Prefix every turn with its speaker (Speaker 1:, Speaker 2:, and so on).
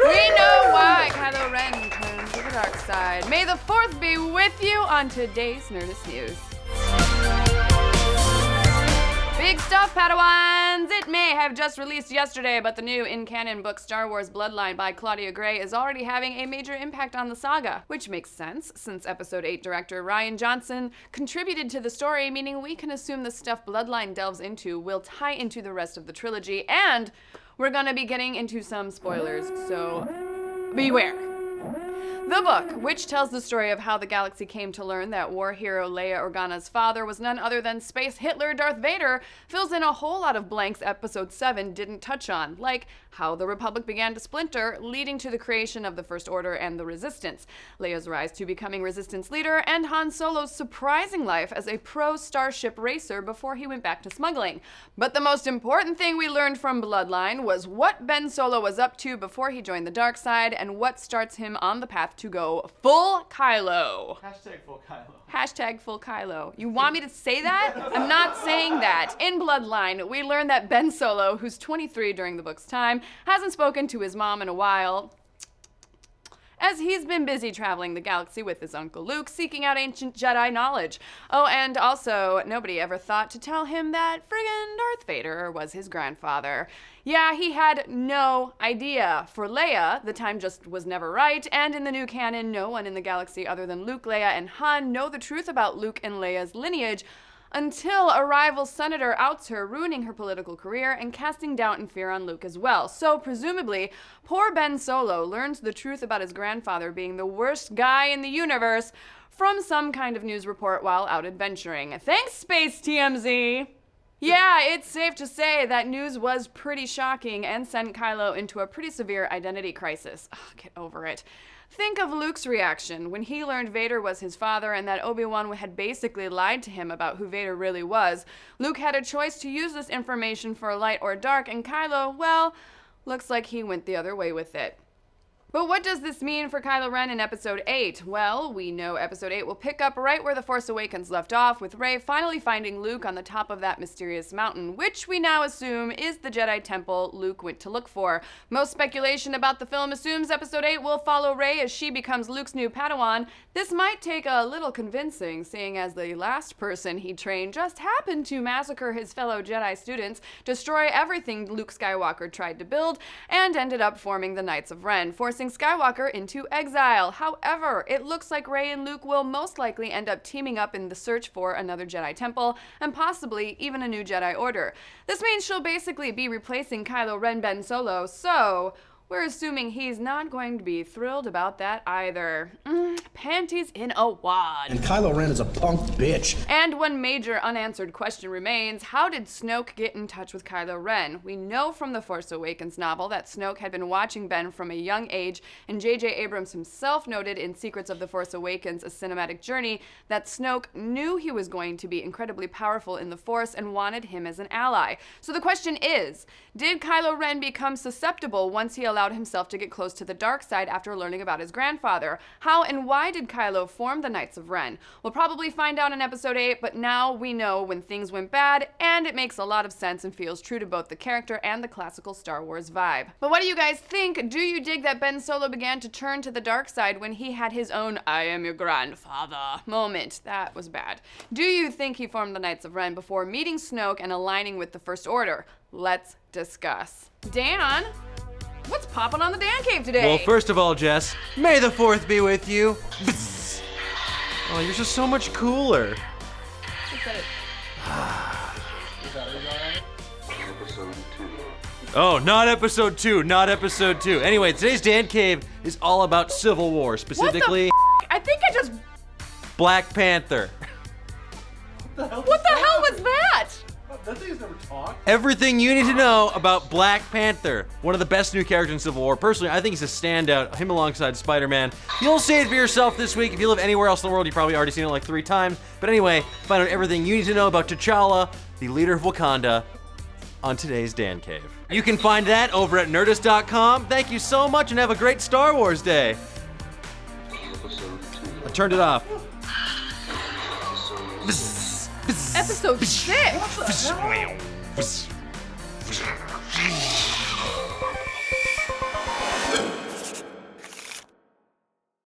Speaker 1: We know why Kylo Ren turned to the dark side. May the 4th be with you on today's Nerdist News. Big stuff, Padawans! It may have just released yesterday, but the new in-canon book Star Wars Bloodline by Claudia Gray is already having a major impact on the saga, which makes sense, since Episode 8 director Rian Johnson contributed to the story, meaning we can assume the stuff Bloodline delves into will tie into the rest of the trilogy, and we're gonna be getting into some spoilers, so beware. The book, which tells the story of how the galaxy came to learn that war hero Leia Organa's father was none other than Space Hitler Darth Vader, fills in a whole lot of blanks Episode 7 didn't touch on, like how the Republic began to splinter, leading to the creation of the First Order and the Resistance, Leia's rise to becoming Resistance leader, and Han Solo's surprising life as a pro-starship racer before he went back to smuggling. But the most important thing we learned from Bloodline was what Ben Solo was up to before he joined the dark side, and what starts him on the path to go full Kylo.
Speaker 2: Hashtag full Kylo.
Speaker 1: Hashtag full Kylo. You want me to say that? I'm not saying that. In Bloodline, we learn that Ben Solo, who's 23 during the book's time, hasn't spoken to his mom in a while, as he's been busy traveling the galaxy with his Uncle Luke, seeking out ancient Jedi knowledge. Oh, and also, nobody ever thought to tell him that friggin' Darth Vader was his grandfather. Yeah, he had no idea. For Leia, the time just was never right, and in the new canon, no one in the galaxy other than Luke, Leia, and Han know the truth about Luke and Leia's lineage, until a rival senator outs her, ruining her political career and casting doubt and fear on Luke as well. So presumably, poor Ben Solo learns the truth about his grandfather being the worst guy in the universe from some kind of news report while out adventuring. Thanks, Space TMZ! Yeah, it's safe to say that news was pretty shocking and sent Kylo into a pretty severe identity crisis. Ugh, get over it. Think of Luke's reaction when he learned Vader was his father and that Obi-Wan had basically lied to him about who Vader really was. Luke had a choice to use this information for light or dark, and Kylo, well, looks like he went the other way with it. But what does this mean for Kylo Ren in Episode 8? Well, we know Episode 8 will pick up right where The Force Awakens left off, with Rey finally finding Luke on the top of that mysterious mountain, which we now assume is the Jedi Temple Luke went to look for. Most speculation about the film assumes Episode 8 will follow Rey as she becomes Luke's new Padawan. This might take a little convincing, seeing as the last person he trained just happened to massacre his fellow Jedi students, destroy everything Luke Skywalker tried to build, and ended up forming the Knights of Ren, forcing Skywalker into exile. However, it looks like Rey and Luke will most likely end up teaming up in the search for another Jedi Temple, and possibly even a new Jedi Order. This means she'll basically be replacing Kylo Ren Ben Solo, so we're assuming he's not going to be thrilled about that either. Panties in a wad.
Speaker 3: And Kylo Ren is a punk bitch.
Speaker 1: And one major unanswered question remains, how did Snoke get in touch with Kylo Ren? We know from the Force Awakens novel that Snoke had been watching Ben from a young age, and J.J. Abrams himself noted in Secrets of the Force Awakens, A Cinematic Journey, that Snoke knew he was going to be incredibly powerful in the Force and wanted him as an ally. So the question is, did Kylo Ren become susceptible once he allowed himself to get close to the dark side after learning about his grandfather? How and why did Kylo form the Knights of Ren? We'll probably find out in Episode 8, but now we know when things went bad, and it makes a lot of sense and feels true to both the character and the classical Star Wars vibe. But what do you guys think? Do you dig that Ben Solo began to turn to the dark side when he had his own "I am your grandfather" moment? That was bad. Do you think he formed the Knights of Ren before meeting Snoke and aligning with the First Order? Let's discuss. Dan, what's popping on the Dan Cave today?
Speaker 2: Well, first of all, Jess, may the 4th be with you. Oh, you're just so much cooler. Oh, not episode 2, not episode 2. Anyway, today's Dan Cave is all about Civil War, specifically
Speaker 1: I think I just...
Speaker 2: Black Panther.
Speaker 1: What the hell was that?
Speaker 3: That thing's never talked.
Speaker 2: Everything you need to know about Black Panther, one of the best new characters in Civil War. Personally, I think he's a standout, him alongside Spider-Man. You'll see it for yourself this week. If you live anywhere else in the world, you've probably already seen it like 3 times. But anyway, find out everything you need to know about T'Challa, the leader of Wakanda, on today's Dan Cave. You can find that over at Nerdist.com. Thank you so much and have a great Star Wars day. I turned it off.
Speaker 1: Episode 6.